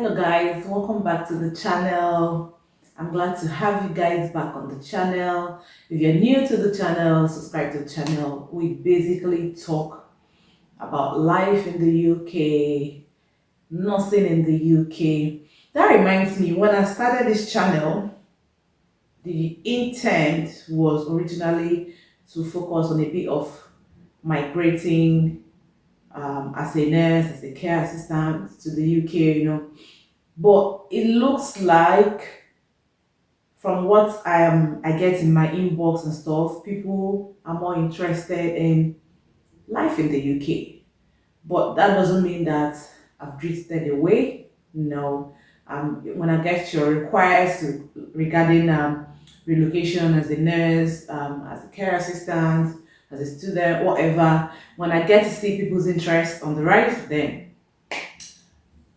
Hello guys, welcome back to the channel. I'm glad to have you guys back on the channel. If you're new to the channel, subscribe to the channel. We basically talk about life in the UK, nursing in the UK. That reminds me, when I started this channel, the intent was originally to focus on a bit of migrating as a nurse, as a care assistant to the UK. But it looks like, from what I get in my inbox and stuff, people are more interested in life in the UK. But that doesn't mean that I've drifted away. No. When I get your requests regarding relocation as a nurse, as a care assistant, as a student, whatever, when I get to see people's interest on the rise, then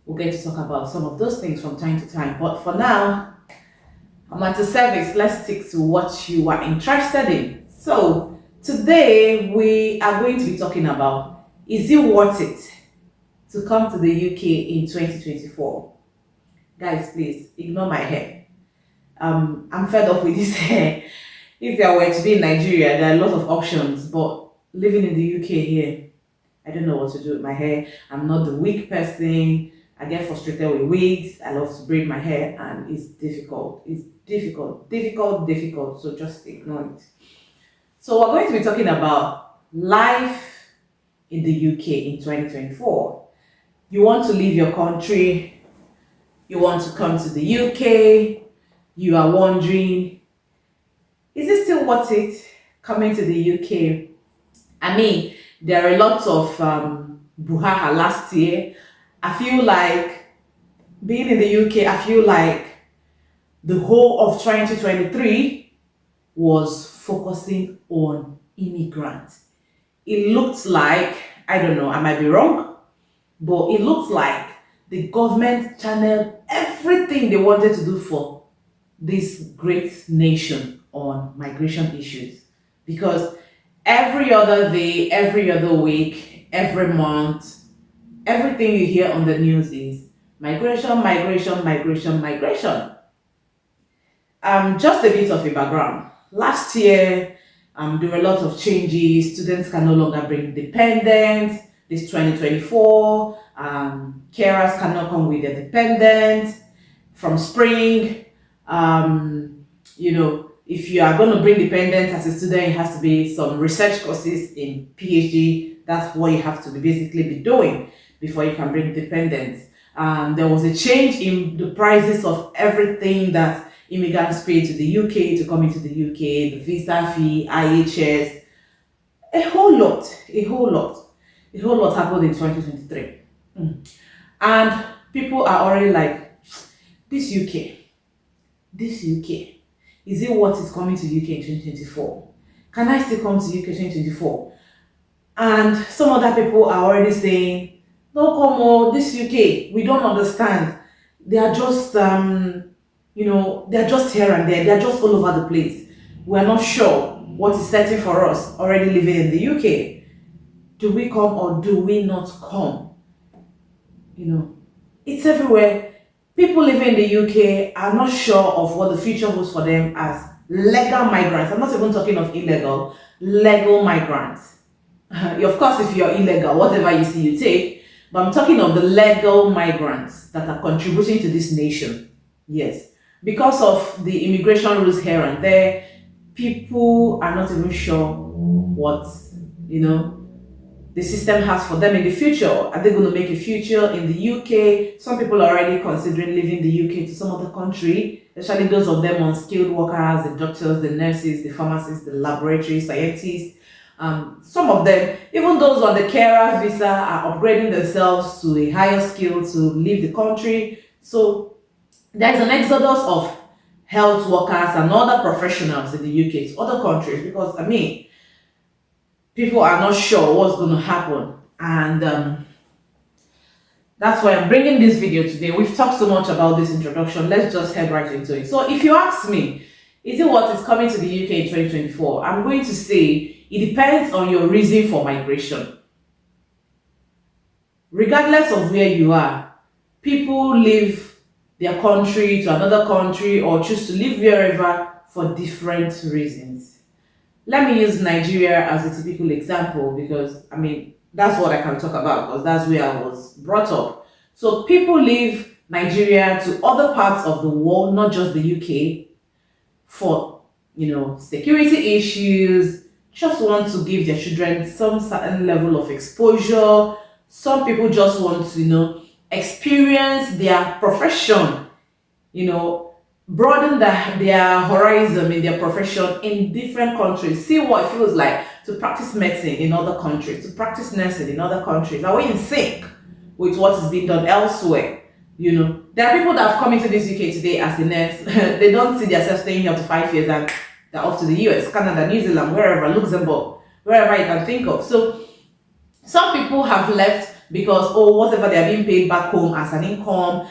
we'll get to talk about some of those things from time to time. But for now, I'm at the service. Let's stick to what you are interested in. So today we are going to be talking about, is it worth it to come to the UK in 2024? Guys, please ignore my hair. I'm fed up with this hair. If I were to be in Nigeria, there are a lot of options, but living in the UK here, I don't know what to do with my hair. I'm not the wig person. I get frustrated with wigs. I love to braid my hair and it's difficult. It's difficult. So just ignore it. So we're going to be talking about life in the UK in 2024. You want to leave your country. You want to come to the UK. You are wondering, is it still worth it coming to the UK? I mean, there are a lot of buhaha last year. I feel like being in the UK, I feel like the whole of 2023 was focusing on immigrants. It looked like, I don't know, I might be wrong, but it looked like the government channeled everything they wanted to do for this great nation on migration issues. Because every other day, every other week, every month, everything you hear on the news is migration. Just a bit of a background. Last year, there were a lot of changes. Students can no longer bring dependents. This 2024, carers cannot come with their dependents. From spring, if you are going to bring dependents as a student, it has to be some research courses in PhD. That's what you have to basically be doing before you can bring dependents. There was a change in the prices of everything that immigrants pay to the UK to come into the UK, the visa fee, IHS, a whole lot happened in 2023. And people are already like, this UK, is it worth it coming to UK in 2024? Can I still come to UK 2024? And some other people are already saying, no, come on, this UK, we don't understand. They are just, they're just here and there. They're just all over the place. We're not sure what is setting for us already living in the UK. Do we come or do we not come? It's everywhere. People living in the UK are not sure of what the future holds for them as legal migrants. I'm not even talking of illegal, legal migrants. Of course, if you're illegal, whatever you see, you take. But I'm talking of the legal migrants that are contributing to this nation. Yes. Because of the immigration rules here and there, people are not even sure what, the system has for them in the future. Are they going to make a future in the UK? Some people are already considering leaving the UK to some other country, especially those of them unskilled workers, the doctors, the nurses, the pharmacists, the laboratory scientists. Some of them, even those on the carer visa, are upgrading themselves to a higher skill to leave the country. So there's an exodus of health workers and other professionals in the UK to other countries because, people are not sure what's going to happen. And that's why I'm bringing this video today. We've talked so much about this introduction. Let's just head right into it. So if you ask me, is it what is coming to the UK in 2024? I'm going to say it depends on your reason for migration. Regardless of where you are, People leave their country to another country or choose to live wherever for different reasons. Let me use Nigeria as a typical example because I mean that's what I can talk about because that's where I was brought up. So people leave Nigeria to other parts of the world, not just the UK, for security issues, just want to give their children some certain level of exposure. Some people just want to experience their profession, broaden their horizon in their profession in different countries, see what it feels like to practice medicine in other countries, to practice nursing in other countries. Are we in sync with what is being done elsewhere? There are people that have come into this UK today as a nurse. They don't see themselves staying here up to 5 years and they're off to the US, Canada, New Zealand, wherever, Luxembourg, wherever you can think of. So some people have left because whatever they're being paid back home as an income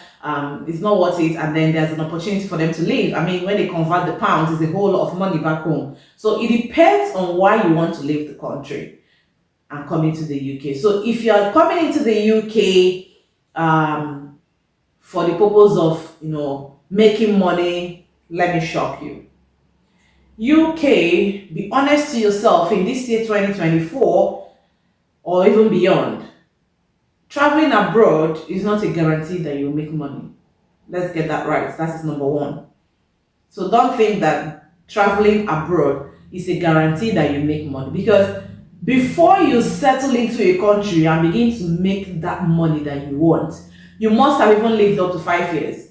is not worth it, and then there's an opportunity for them to leave. I mean, when they convert the pounds, it's a whole lot of money back home. So it depends on why you want to leave the country and come into the UK. So if you're coming into the UK for the purpose of making money, let me shock you. UK, be honest to yourself, in this year 2024 or even beyond, traveling abroad is not a guarantee that you'll make money. Let's get that right. That is number one. So don't think that traveling abroad is a guarantee that you make money, because before you settle into a country and begin to make that money that you want, you must have even lived up to 5 years.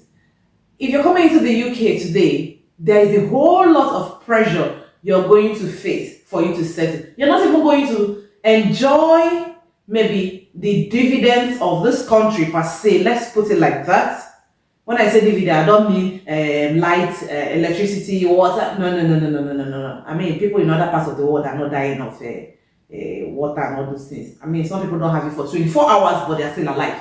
If you're coming into the UK today, there is a whole lot of pressure you're going to face for you to settle. You're not even going to enjoy maybe the dividends of this country per se. Let's put it like that. When I say dividend, I don't mean light, electricity, water. No. I mean, people in other parts of the world are not dying of water and all those things. I mean, some people don't have it for 24 hours, but they're still alive.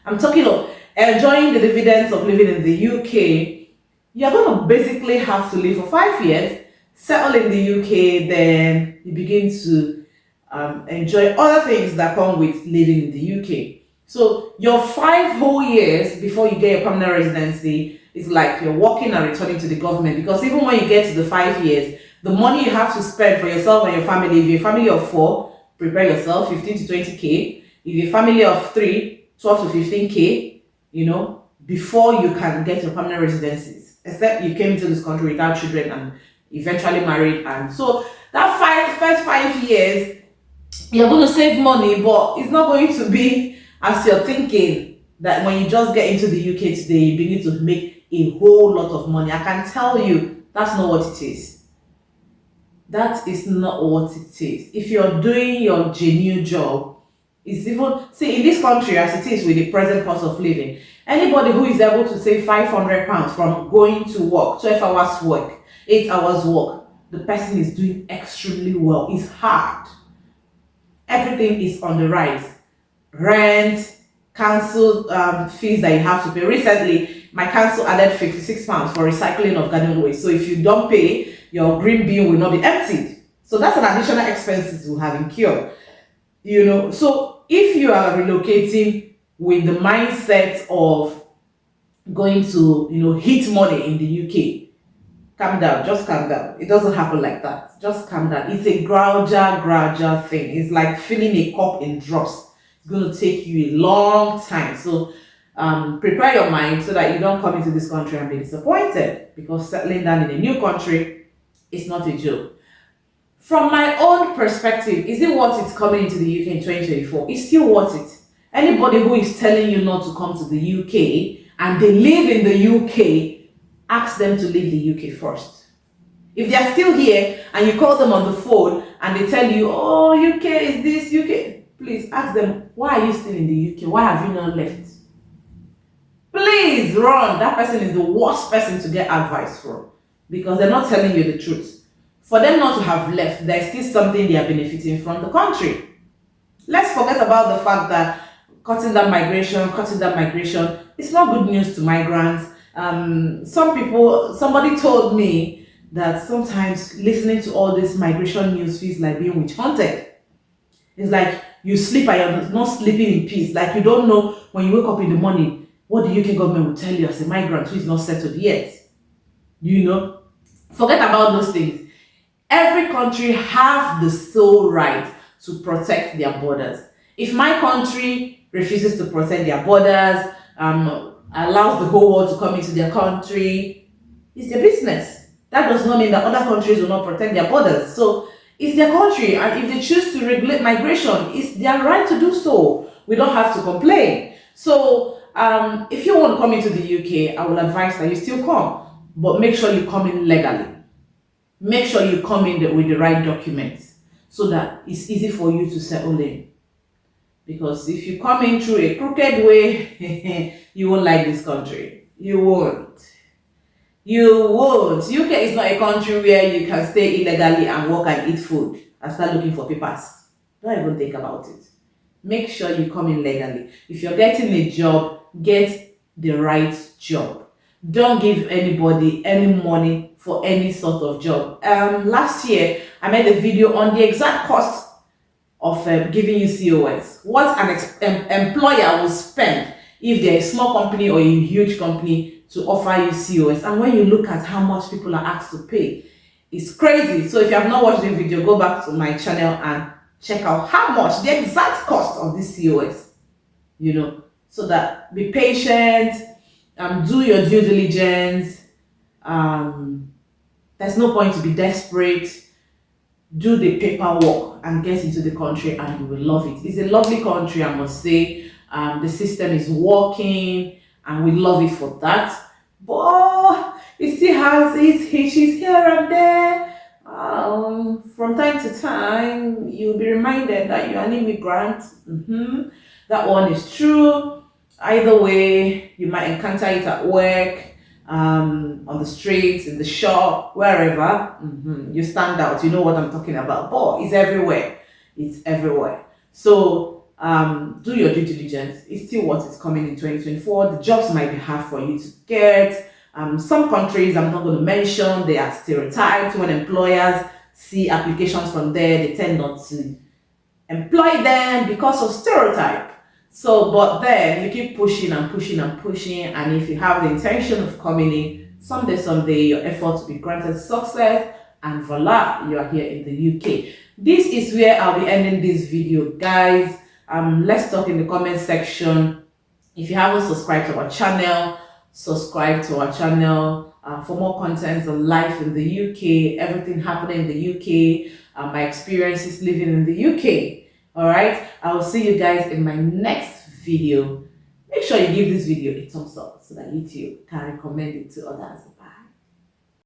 I'm talking of enjoying the dividends of living in the UK. You're going to basically have to live for 5 years, settle in the UK, then you begin to enjoy other things that come with living in the UK. So your 5 whole years before you get your permanent residency is like you're working and returning to the government, because even when you get to the 5 years, the money you have to spend for yourself and your family, if you're a family of 4, prepare yourself, 15 to 20K. If you're a family of 3, 12 to 15K, before you can get your permanent residencies. Except you came into this country without children and eventually married. And so that first 5 years, you're going to save money, but it's not going to be as you're thinking, that when you just get into the UK today, you begin to make a whole lot of money. I can tell you, that's not what it is. That is not what it is. If you're doing your genuine job, it's even, see, in this country, as it is with the present cost of living, anybody who is able to save £500 from going to work, 12 hours work, 8 hours work, the person is doing extremely well. It's hard. Everything is on the rise. Rent, council fees that you have to pay. Recently, my council added £56 for recycling of garden waste. So if you don't pay, your green bin will not be emptied. So that's an additional expenses you have incurred. So if you are relocating with the mindset of going to, hit money in the UK, calm down, just calm down. It doesn't happen like that. Just calm down. It's a gradual thing. It's like filling a cup in drops. It's going to take you a long time. So prepare your mind so that you don't come into this country and be disappointed, because settling down in a new country is not a joke. From my own perspective, is it worth it coming into the UK in 2024? It's still worth it. Anybody who is telling you not to come to the UK and they live in the UK, ask them to leave the UK first. If they are still here and you call them on the phone and they tell you, oh, UK is this, UK, please ask them, why are you still in the UK? Why have you not left? Please run. That person is the worst person to get advice from, because they're not telling you the truth. For them not to have left, there's still something they are benefiting from the country. Let's forget about the fact that cutting down migration, it's not good news to migrants. Somebody told me that sometimes listening to all this migration news feels like being witch hunted. It's like you sleep and you're not sleeping in peace. Like you don't know when you wake up in the morning, what the UK government will tell you as a migrant who is not settled yet. You know, forget about those things. Every country have the sole right to protect their borders. If my country refuses to protect their borders, allows the whole world to come into their country, it's their business. That does not mean that other countries will not protect their borders. So it's their country, and if they choose to regulate migration, it's their right to do so. We don't have to complain. So if you want to come into the UK, I will advise that you still come, but make sure you come in legally. Make sure you come in with the right documents so that it's easy for you to settle in. Because if you come in through a crooked way, you won't like this country. You won't. You won't. UK is not a country where you can stay illegally and work and eat food and start looking for papers. Don't even think about it. Make sure you come in legally. If you're getting a job, get the right job. Don't give anybody any money for any sort of job. Last year, I made a video on the exact cost of giving you COS. What an employer will spend if they're a small company or a huge company to offer you COS. And when you look at how much people are asked to pay, it's crazy. So if you have not watched the video, go back to my channel and check out how much, the exact cost of this COS, you know, so that be patient, do your due diligence. There's no point to be desperate. Do the paperwork and get into the country and you will love it. It's a lovely country, I must say. The system is working and we love it for that. But it still has its hitches here and there. From time to time, you'll be reminded that you're an immigrant. That one is true. Either way, you might encounter it at work, on the streets, in the shop, wherever. You stand out. You know what I'm talking about. But it's everywhere. It's everywhere. So do your due diligence. It's still what is coming in 2024. The jobs might be hard for you to get. Some countries I'm not going to mention, they are stereotyped. When employers see applications from there, they tend not to employ them because of stereotype. So, but then you keep pushing and pushing and pushing, and if you have the intention of coming in, someday, your efforts will be granted success, and voila, you are here in the UK. This is where I'll be ending this video, guys. Let's talk in the comment section. If you haven't subscribed to our channel, subscribe to our channel for more content on life in the UK, everything happening in the UK, my experiences living in the UK. All right, I will see you guys in my next video. Make sure you give this video a thumbs up so that YouTube can recommend it to others. Bye.